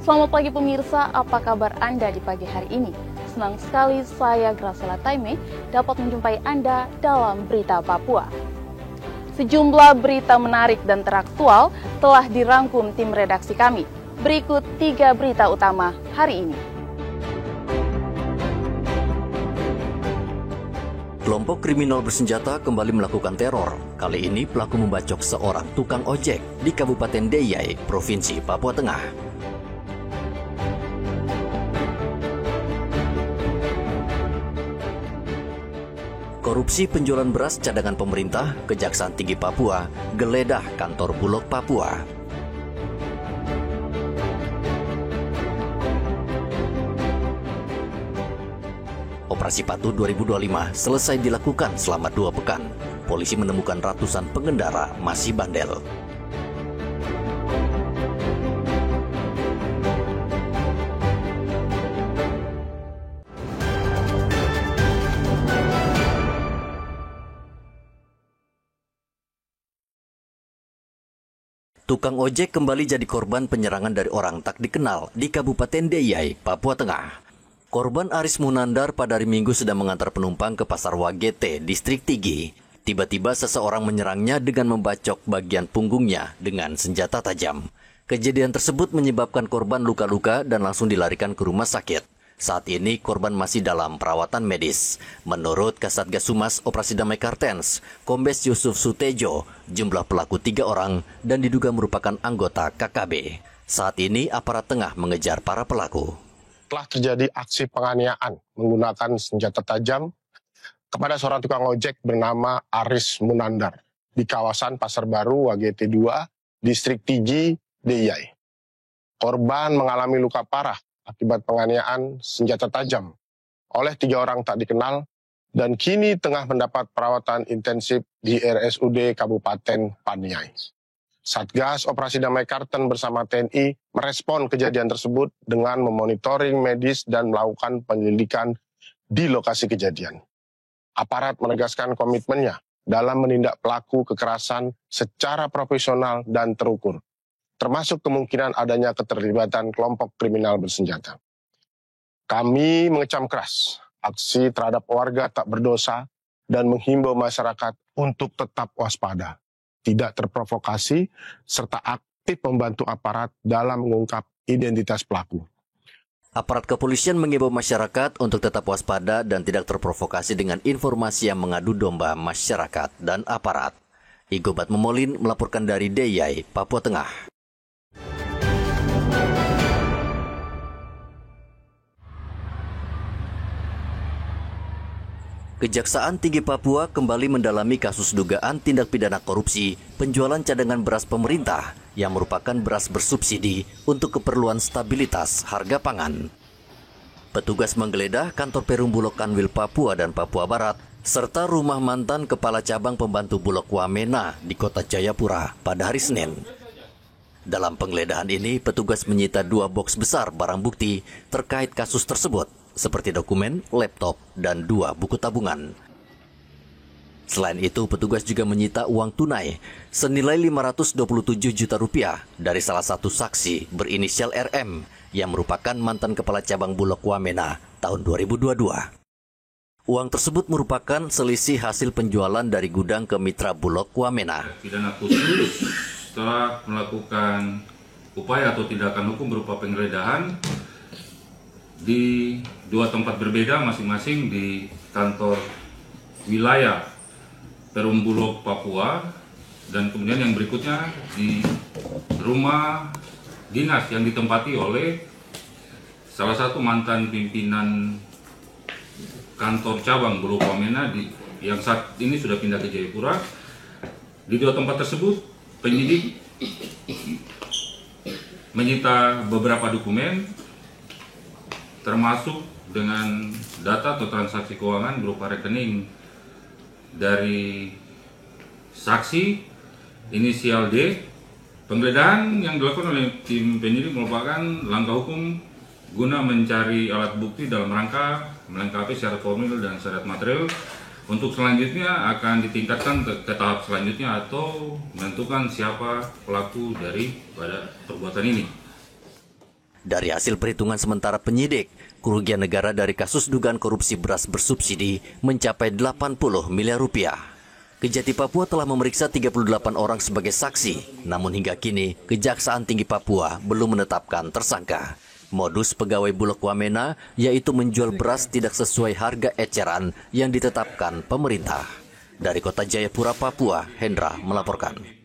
Selamat pagi pemirsa, apa kabar Anda di pagi hari ini? Senang sekali saya Graciela Taime dapat menjumpai Anda dalam Berita Papua. Sejumlah berita menarik dan teraktual telah dirangkum tim redaksi kami. Berikut 3 berita utama hari ini. Kelompok kriminal bersenjata kembali melakukan teror. Kali ini pelaku membacok seorang tukang ojek di Kabupaten Deiyai, Provinsi Papua Tengah. Korupsi penjualan beras cadangan pemerintah, Kejaksaan Tinggi Papua geledah kantor Bulog Papua. Operasi Patuh 2025 selesai dilakukan selama 2 pekan. Polisi menemukan ratusan pengendara masih bandel. Tukang ojek kembali jadi korban penyerangan dari orang tak dikenal di Kabupaten Deiyai, Papua Tengah. Korban Aris Munandar pada hari Minggu sedang mengantar penumpang ke Pasar Wagete, Distrik Tigi. Tiba-tiba seseorang menyerangnya dengan membacok bagian punggungnya dengan senjata tajam. Kejadian tersebut menyebabkan korban luka-luka dan langsung dilarikan ke rumah sakit. Saat ini korban masih dalam perawatan medis. Menurut Kasatgas Humas Operasi Damai Kartens, Kombes Yusuf Sutejo, jumlah pelaku 3 orang dan diduga merupakan anggota KKB. Saat ini aparat tengah mengejar para pelaku. Telah terjadi aksi penganiayaan menggunakan senjata tajam kepada seorang tukang ojek bernama Aris Munandar di kawasan Pasar Baru Wagete 2, Distrik Tigi, Deiyai. Korban mengalami luka parah akibat penganiayaan senjata tajam oleh 3 orang tak dikenal dan kini tengah mendapat perawatan intensif di RSUD Kabupaten Paniai. Satgas Operasi Damai Kartens bersama TNI merespon kejadian tersebut dengan memonitoring medis dan melakukan penyelidikan di lokasi kejadian. Aparat menegaskan komitmennya dalam menindak pelaku kekerasan secara profesional dan terukur, termasuk kemungkinan adanya keterlibatan kelompok kriminal bersenjata. Kami mengecam keras aksi terhadap warga tak berdosa dan menghimbau masyarakat untuk tetap waspada, tidak terprovokasi, serta aktif membantu aparat dalam mengungkap identitas pelaku. Aparat kepolisian mengimbau masyarakat untuk tetap waspada dan tidak terprovokasi dengan informasi yang mengadu domba masyarakat dan aparat. Igobat Memolin melaporkan dari Deiyai, Papua Tengah. Kejaksaan Tinggi Papua kembali mendalami kasus dugaan tindak pidana korupsi penjualan cadangan beras pemerintah yang merupakan beras bersubsidi untuk keperluan stabilitas harga pangan. Petugas menggeledah kantor Perum Bulog Kanwil Papua dan Papua Barat serta rumah mantan Kepala Cabang Pembantu Bulog Wamena di Kota Jayapura pada hari Senin. Dalam penggeledahan ini, petugas menyita 2 boks besar barang bukti terkait kasus tersebut, seperti dokumen, laptop, dan 2 buku tabungan. Selain itu, petugas juga menyita uang tunai senilai 527 juta rupiah dari salah satu saksi berinisial RM yang merupakan mantan Kepala Cabang Bulog Wamena tahun 2022. Uang tersebut merupakan selisih hasil penjualan dari gudang ke mitra Bulog Wamena. Pidana khusus setelah melakukan upaya atau tindakan hukum berupa penggeledahan di 2 tempat berbeda masing-masing di kantor wilayah Perum Bulog Papua dan kemudian yang berikutnya di rumah dinas yang ditempati oleh salah satu mantan pimpinan kantor cabang Bulog Wamena yang saat ini sudah pindah ke Jayapura. Di 2 tempat tersebut penyidik menyita beberapa dokumen termasuk dengan data atau transaksi keuangan berupa rekening dari saksi inisial D. Penggeledahan yang dilakukan oleh tim penyidik merupakan langkah hukum guna mencari alat bukti dalam rangka melengkapi syarat formil dan syarat material. Untuk selanjutnya akan ditingkatkan ke tahap selanjutnya atau menentukan siapa pelaku dari pada perbuatan ini. Dari hasil perhitungan sementara penyidik, kerugian negara dari kasus dugaan korupsi beras bersubsidi mencapai 80 miliar rupiah. Kejati Papua telah memeriksa 38 orang sebagai saksi, namun hingga kini Kejaksaan Tinggi Papua belum menetapkan tersangka. Modus pegawai Bulog Wamena yaitu menjual beras tidak sesuai harga eceran yang ditetapkan pemerintah. Dari Kota Jayapura, Papua, Hendra melaporkan.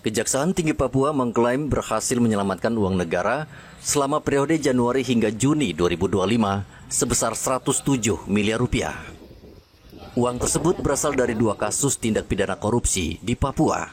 Kejaksaan Tinggi Papua mengklaim berhasil menyelamatkan uang negara selama periode Januari hingga Juni 2025 sebesar 107 miliar rupiah. Uang tersebut berasal dari 2 kasus tindak pidana korupsi di Papua.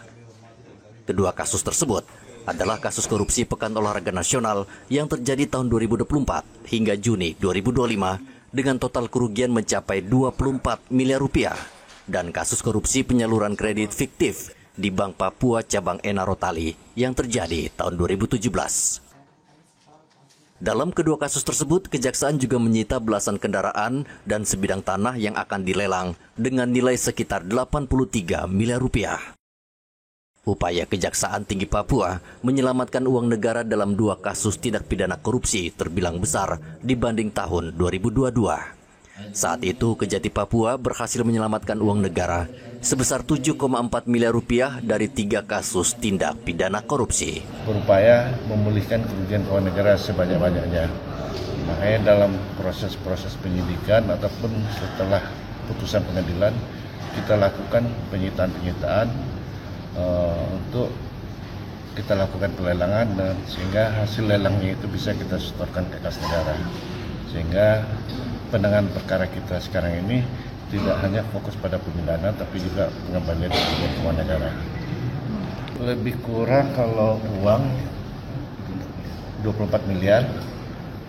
Kedua kasus tersebut adalah kasus korupsi Pekan Olahraga Nasional yang terjadi tahun 2024 hingga Juni 2025 dengan total kerugian mencapai 24 miliar rupiah dan kasus korupsi penyaluran kredit fiktif di Bank Papua Cabang Ena Rotali yang terjadi tahun 2017. Dalam kedua kasus tersebut, Kejaksaan juga menyita belasan kendaraan dan sebidang tanah yang akan dilelang dengan nilai sekitar 83 miliar rupiah. Upaya Kejaksaan Tinggi Papua menyelamatkan uang negara dalam 2 kasus tindak pidana korupsi terbilang besar dibanding tahun 2022. Saat itu, Kejati Papua berhasil menyelamatkan uang negara sebesar 7,4 miliar rupiah dari 3 kasus tindak pidana korupsi. Berupaya memulihkan kerugian keuangan negara sebanyak-banyaknya. Makanya dalam proses-proses penyidikan ataupun setelah putusan pengadilan, kita lakukan penyitaan untuk kita lakukan pelelangan dan sehingga hasil lelangnya itu bisa kita setorkan ke kas negara. Sehingga penanganan perkara kita sekarang ini tidak hanya fokus pada pemindahan tapi juga pengembalian kerugian keuangan negara. Lebih kurang kalau uang 24 miliar,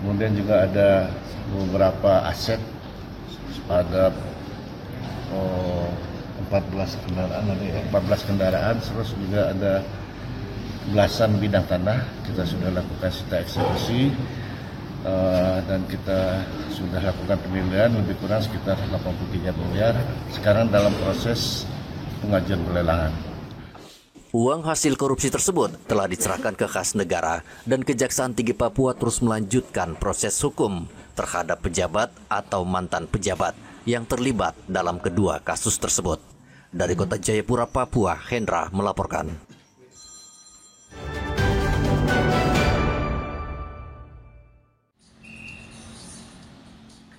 kemudian juga ada beberapa aset, ada 14 kendaraan, terus juga ada belasan bidang tanah. Kita sudah lakukan sita eksekusi dan kita sudah lakukan pemilihan lebih kurang sekitar 83 miliar. Sekarang dalam proses pengajuan pelelangan. Uang hasil korupsi tersebut telah diserahkan ke kas negara dan Kejaksaan Tinggi Papua terus melanjutkan proses hukum terhadap pejabat atau mantan pejabat yang terlibat dalam kedua kasus tersebut. Dari Kota Jayapura, Papua, Hendra melaporkan.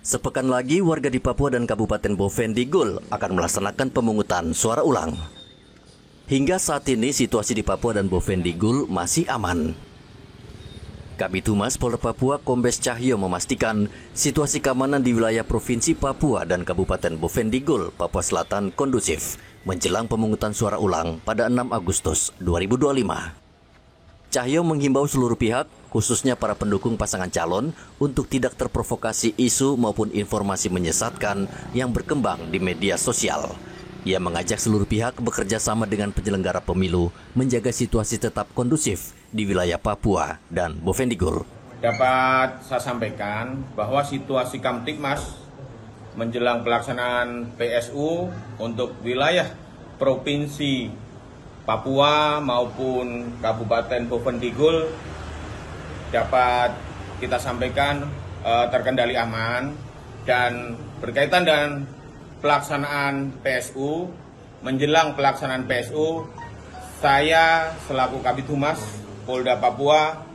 Sepekan lagi, warga di Papua dan Kabupaten Bovendigul akan melaksanakan pemungutan suara ulang. Hingga saat ini, situasi di Papua dan Bovendigul masih aman. Kabid Humas Polda Papua Kombes Cahyo memastikan situasi keamanan di wilayah Provinsi Papua dan Kabupaten Bovendigul, Papua Selatan kondusif menjelang pemungutan suara ulang pada 6 Agustus 2025. Cahyo menghimbau seluruh pihak, khususnya para pendukung pasangan calon, untuk tidak terprovokasi isu maupun informasi menyesatkan yang berkembang di media sosial. Ia mengajak seluruh pihak bekerja sama dengan penyelenggara pemilu menjaga situasi tetap kondusif di wilayah Papua dan Bovendigul. Dapat saya sampaikan bahwa situasi Kamtibmas menjelang pelaksanaan PSU untuk wilayah Provinsi Papua maupun Kabupaten Bovendigul dapat kita sampaikan terkendali aman, dan berkaitan dengan pelaksanaan PSU, menjelang pelaksanaan PSU, saya selaku Kabid Humas Polda Papua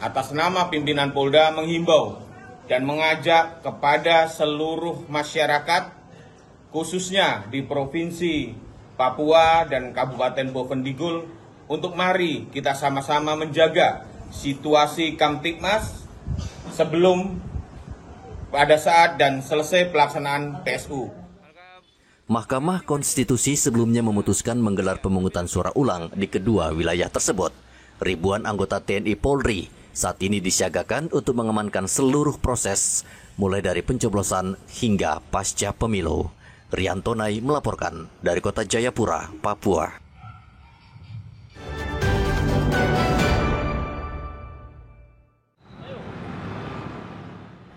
atas nama pimpinan Polda menghimbau dan mengajak kepada seluruh masyarakat, khususnya di Provinsi Papua dan Kabupaten Bovendigul, untuk mari kita sama-sama menjaga situasi Kamtibmas sebelum, pada saat dan selesai pelaksanaan PSU. Mahkamah Konstitusi sebelumnya memutuskan menggelar pemungutan suara ulang di kedua wilayah tersebut. Ribuan anggota TNI Polri saat ini disiagakan untuk mengamankan seluruh proses, mulai dari pencoblosan hingga pasca pemilu. Rianto Nai melaporkan dari Kota Jayapura, Papua.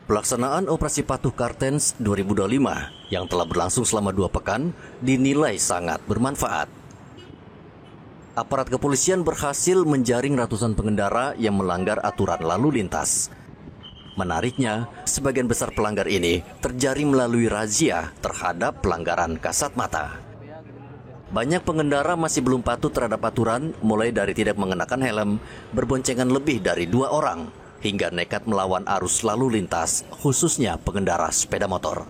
Pelaksanaan Operasi Patuh Kartens 2025 yang telah berlangsung selama 2 pekan dinilai sangat bermanfaat. aparat kepolisian berhasil menjaring ratusan pengendara yang melanggar aturan lalu lintas. Menariknya, sebagian besar pelanggar ini terjaring melalui razia terhadap pelanggaran kasat mata. Banyak pengendara masih belum patuh terhadap aturan, mulai dari tidak mengenakan helm, berboncengan lebih dari 2 orang, hingga nekat melawan arus lalu lintas, khususnya pengendara sepeda motor.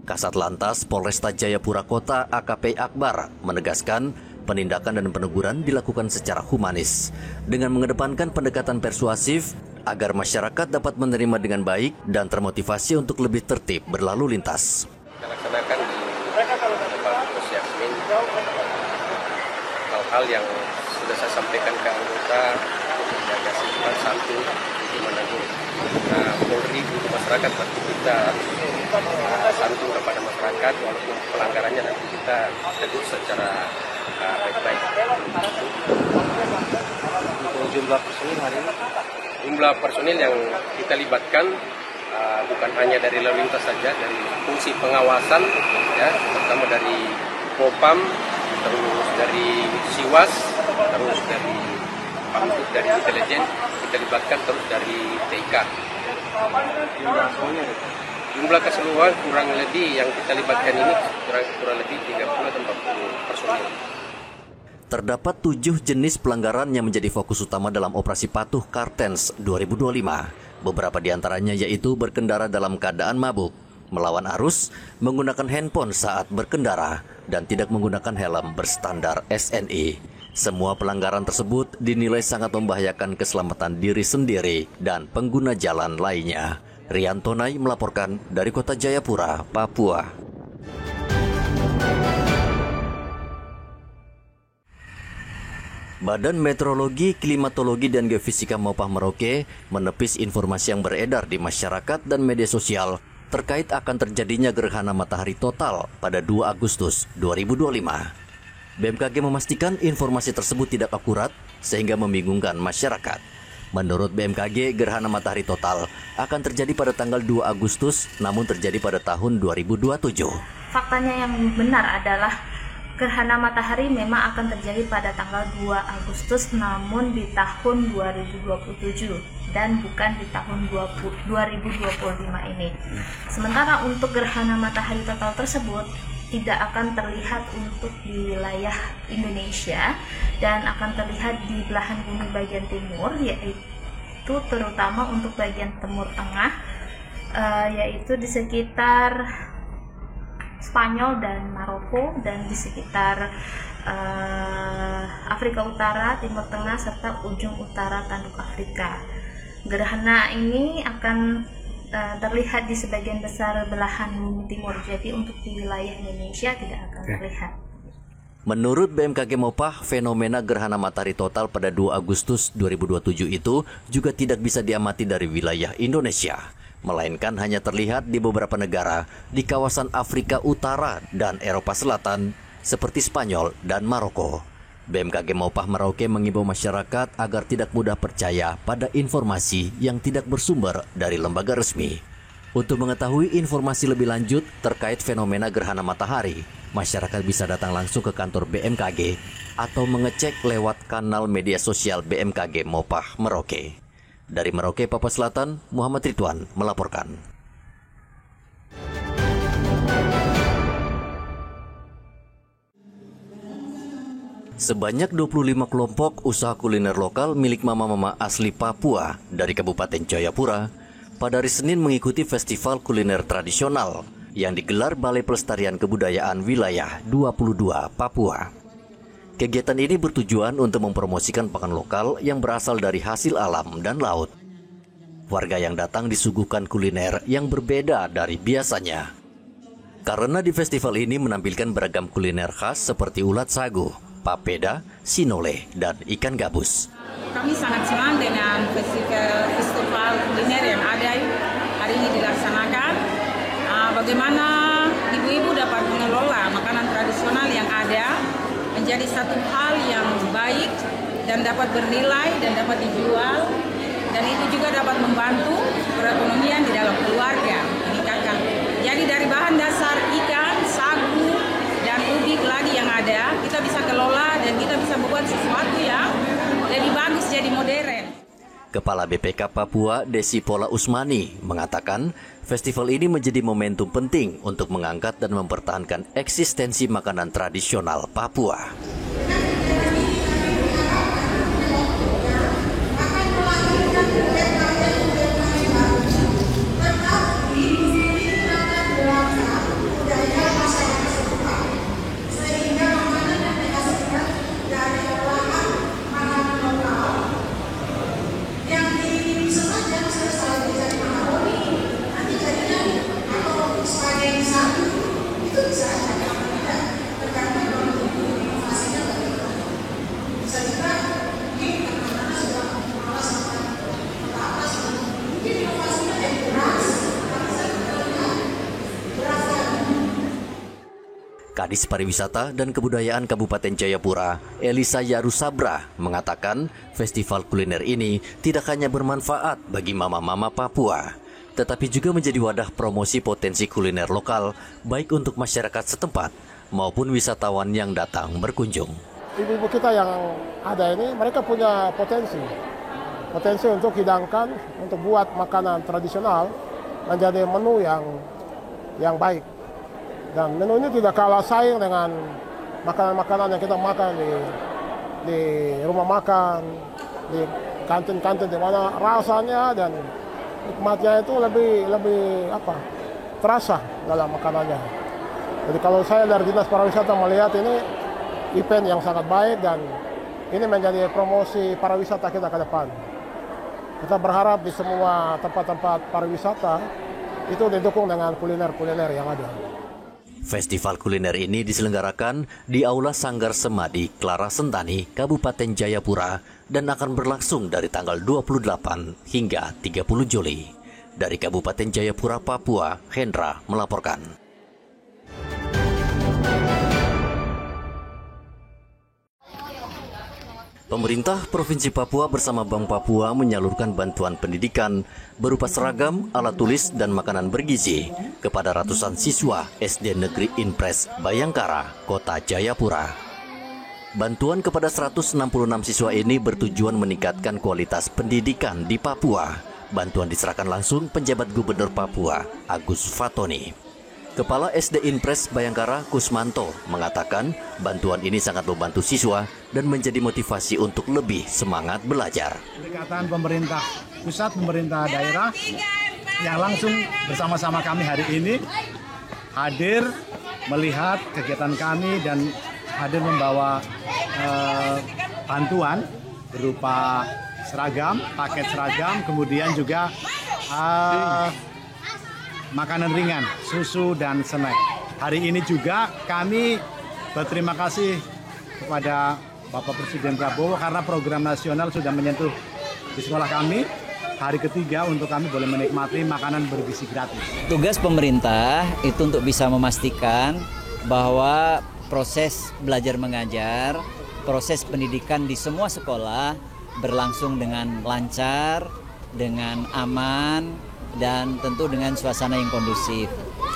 Kasat Lantas Polresta Jayapura Kota AKP Akbar menegaskan penindakan dan peneguran dilakukan secara humanis, dengan mengedepankan pendekatan persuasif agar masyarakat dapat menerima dengan baik dan termotivasi untuk lebih tertib berlalu lintas. Kita laksanakan di Gus Yasmin hal-hal yang sudah saya sampaikan ke anggota menjaga sifat santun di menegur. Nah, Polri untuk masyarakat nanti kita santun kepada masyarakat walaupun pelanggarannya nanti kita tegur secara baik-baik. Untuk jumlah personil hari ini? Jumlah personil yang kita libatkan bukan hanya dari lalu lintas saja, dari fungsi pengawasan, ya, terutama dari Propam, terus dari Siwas, terus dari Pamsud, dari intelijen, kita libatkan terus dari TIK. Jumlah keseluruhan kurang lebih yang kita libatkan ini kurang lebih 30 atau 40 personil. Terdapat 7 jenis pelanggaran yang menjadi fokus utama dalam operasi patuh Kartens 2025. Beberapa diantaranya yaitu berkendara dalam keadaan mabuk, melawan arus, menggunakan handphone saat berkendara, dan tidak menggunakan helm berstandar SNI. Semua pelanggaran tersebut dinilai sangat membahayakan keselamatan diri sendiri dan pengguna jalan lainnya. Rian Tonai melaporkan dari Kota Jayapura, Papua. Badan Meteorologi, Klimatologi, dan Geofisika Mopah Merauke menepis informasi yang beredar di masyarakat dan media sosial terkait akan terjadinya gerhana matahari total pada 2 Agustus 2025. BMKG memastikan informasi tersebut tidak akurat sehingga membingungkan masyarakat. Menurut BMKG, gerhana matahari total akan terjadi pada tanggal 2 Agustus namun terjadi pada tahun 2027. Faktanya yang benar adalah gerhana matahari memang akan terjadi pada tanggal 2 Agustus namun di tahun 2027 dan bukan di tahun 2025 ini. Sementara untuk gerhana matahari total tersebut tidak akan terlihat untuk di wilayah Indonesia dan akan terlihat di belahan bumi bagian timur, yaitu terutama untuk bagian timur tengah, yaitu di sekitar Spanyol dan Maroko, dan di sekitar Afrika Utara, Timur Tengah, serta ujung utara tanduk Afrika. Gerhana ini akan terlihat di sebagian besar belahan bumi timur, jadi untuk di wilayah Indonesia tidak akan terlihat. Menurut BMKG Mopah, fenomena gerhana matahari total pada 2 Agustus 2027 itu juga tidak bisa diamati dari wilayah Indonesia, melainkan hanya terlihat di beberapa negara di kawasan Afrika Utara dan Eropa Selatan seperti Spanyol dan Maroko. BMKG Mopah Merauke mengimbau masyarakat agar tidak mudah percaya pada informasi yang tidak bersumber dari lembaga resmi. Untuk mengetahui informasi lebih lanjut terkait fenomena gerhana matahari, masyarakat bisa datang langsung ke kantor BMKG atau mengecek lewat kanal media sosial BMKG Mopah Merauke. Dari Merauke, Papua Selatan, Muhammad Ridwan melaporkan. Sebanyak 25 kelompok usaha kuliner lokal milik mama-mama asli Papua dari Kabupaten Jayapura pada hari Senin mengikuti festival kuliner tradisional yang digelar Balai Pelestarian Kebudayaan Wilayah 22 Papua. Kegiatan ini bertujuan untuk mempromosikan pangan lokal yang berasal dari hasil alam dan laut. Warga yang datang disuguhkan kuliner yang berbeda dari biasanya. Karena di festival ini menampilkan beragam kuliner khas seperti ulat sagu, papeda, sinole, dan ikan gabus. Kami sangat senang dengan festival kuliner yang ada hari ini dilaksanakan. Bagaimana ibu-ibu dapat mengelola makanan tradisional yang ada menjadi satu hal yang baik dan dapat bernilai dan dapat dijual, dan itu juga dapat membantu perekonomian di dalam keluarga meningkatkan. Jadi dari bahan dasar ikan, sagu, dan ubi lagi yang ada, kita bisa kelola dan kita juga bisa membuat sesuatu yang lebih bagus, jadi modern. Kepala BPK Papua Desi Pola Usmani mengatakan festival ini menjadi momentum penting untuk mengangkat dan mempertahankan eksistensi makanan tradisional Papua. Kadis Pariwisata dan Kebudayaan Kabupaten Jayapura, Elisa Yarusabra, mengatakan festival kuliner ini tidak hanya bermanfaat bagi mama-mama Papua, tetapi juga menjadi wadah promosi potensi kuliner lokal, baik untuk masyarakat setempat maupun wisatawan yang datang berkunjung. Ibu-ibu kita yang ada ini, mereka punya potensi untuk hidangkan, untuk buat makanan tradisional menjadi menu yang baik. Dan menu ini tidak kalah saing dengan makanan-makanan yang kita makan di rumah makan, di kantin-kantin, di mana rasanya dan nikmatnya itu lebih terasa dalam makanannya. Jadi kalau saya dari Dinas Pariwisata melihat ini event yang sangat baik dan ini menjadi promosi pariwisata kita ke depan. Kita berharap di semua tempat-tempat pariwisata itu didukung dengan kuliner-kuliner yang ada. Festival kuliner ini diselenggarakan di Aula Sanggar Semadi, Clara Sentani, Kabupaten Jayapura dan akan berlangsung dari tanggal 28 hingga 30 Juli. Dari Kabupaten Jayapura, Papua, Hendra melaporkan. Pemerintah Provinsi Papua bersama Bank Papua menyalurkan bantuan pendidikan berupa seragam, alat tulis, dan makanan bergizi kepada ratusan siswa SD Negeri Inpres Bayangkara, Kota Jayapura. Bantuan kepada 166 siswa ini bertujuan meningkatkan kualitas pendidikan di Papua. Bantuan diserahkan langsung penjabat Gubernur Papua, Agus Fatoni. Kepala SD Inpres Bayangkara Kusmanto mengatakan bantuan ini sangat membantu siswa dan menjadi motivasi untuk lebih semangat belajar. Pendekatan pemerintah pusat, pemerintah daerah yang langsung bersama-sama kami hari ini hadir melihat kegiatan kami dan hadir membawa bantuan berupa seragam, paket seragam, kemudian juga makanan ringan, susu dan snack. Hari ini juga kami berterima kasih kepada Bapak Presiden Prabowo karena program nasional sudah menyentuh di sekolah kami. Hari ketiga untuk kami boleh menikmati makanan bergizi gratis. Tugas pemerintah itu untuk bisa memastikan bahwa proses belajar mengajar, proses pendidikan di semua sekolah berlangsung dengan lancar, dengan aman, dan tentu dengan suasana yang kondusif.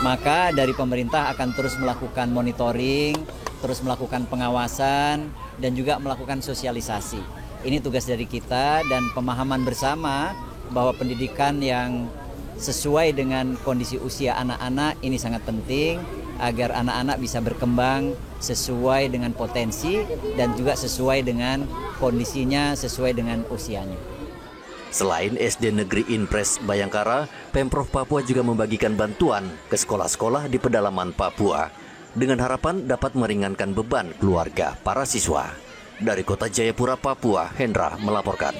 Maka dari pemerintah akan terus melakukan monitoring, terus melakukan pengawasan, dan juga melakukan sosialisasi. Ini tugas dari kita dan pemahaman bersama bahwa pendidikan yang sesuai dengan kondisi usia anak-anak ini sangat penting agar anak-anak bisa berkembang sesuai dengan potensi dan juga sesuai dengan kondisinya, sesuai dengan usianya. Selain SD Negeri Inpres Bayangkara, Pemprov Papua juga membagikan bantuan ke sekolah-sekolah di pedalaman Papua dengan harapan dapat meringankan beban keluarga para siswa. Dari Kota Jayapura, Papua, Hendra melaporkan.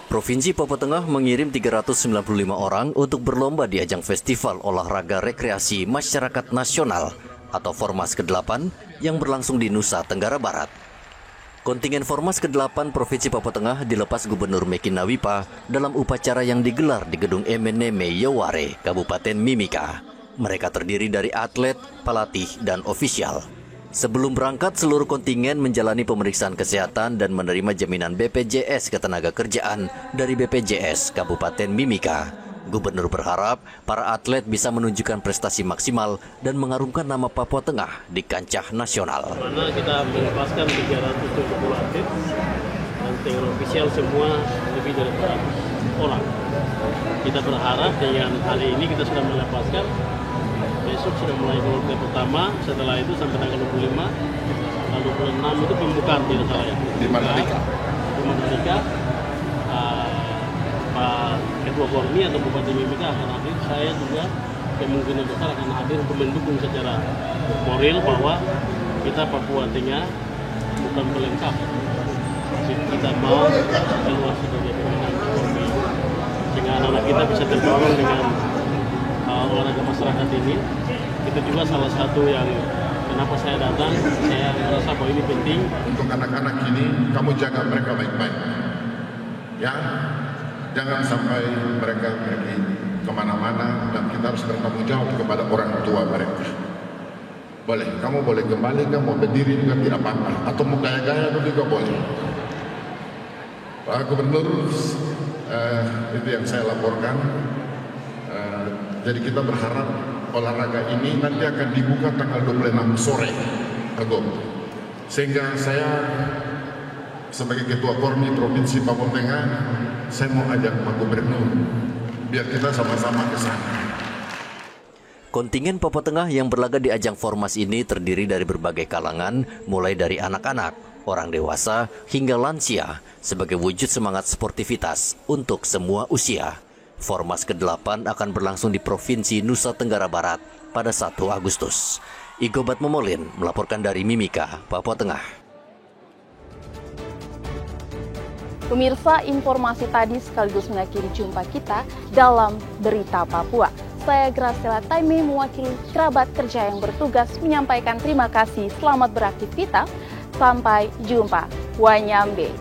Provinsi Papua Tengah mengirim 395 orang untuk berlomba di ajang Festival Olahraga Rekreasi Masyarakat Nasional atau Formas ke-8 yang berlangsung di Nusa Tenggara Barat. Kontingen Formas ke-8 Provinsi Papua Tengah dilepas Gubernur Meki Nawipa dalam upacara yang digelar di Gedung MNM Yoware, Kabupaten Mimika. Mereka terdiri dari atlet, pelatih, dan ofisial. Sebelum berangkat, seluruh kontingen menjalani pemeriksaan kesehatan dan menerima jaminan BPJS Ketenagakerjaan dari BPJS Kabupaten Mimika. Gubernur berharap para atlet bisa menunjukkan prestasi maksimal dan mengharumkan nama Papua Tengah di kancah nasional. Mana kita melepaskan 370 atlet dan tinggal ofisial semua lebih dari 100 orang. Kita berharap dengan hari ini kita sudah melepaskan, besok sudah mulai golongan pertama, setelah itu sampai tanggal 25, lalu 26 itu pembukaan tidak salah ya. Di Mandalika. Di Mandalika. Pak Ketua Kormi atau Bupati Mimika akan hadir, saya juga kemungkinan besar akan hadir untuk mendukung secara moral bahwa kita Papua Tengah bukan pelengkap. Kita mau keluar sebagai pemenang Kormi, sehingga anak-anak kita bisa terdorong dengan olahraga masyarakat ini. Itu juga salah satu yang kenapa saya datang, saya merasa bahwa ini penting. Untuk anak-anak ini, kamu jaga mereka baik-baik. Ya, jangan sampai mereka pergi kemana-mana dan kita harus bertanggung jawab kepada orang tua mereka. Boleh, kamu boleh kembali, kamu mau berdiri juga tidak apa-apa, atau mau gaya-gaya juga boleh. Pak Gubernur, itu yang saya laporkan. Jadi kita berharap olahraga ini nanti akan dibuka tanggal 26 sore, sehingga saya sebagai Ketua Kormi Provinsi Papua Tengah, saya mau ajak Pak Gubernur, biar kita sama-sama ke sana. Kontingen Papua Tengah yang berlaga di ajang Formas ini terdiri dari berbagai kalangan, mulai dari anak-anak, orang dewasa, hingga lansia, sebagai wujud semangat sportivitas untuk semua usia. Formas ke-8 akan berlangsung di Provinsi Nusa Tenggara Barat pada 1 Agustus. Igobat Momolin melaporkan dari Mimika, Papua Tengah. Pemirsa, informasi tadi sekaligus mengakhiri jumpa kita dalam Berita Papua. Saya Graciela Taime mewakili kerabat kerja yang bertugas menyampaikan terima kasih, selamat beraktivitas, sampai jumpa. Wanyambe.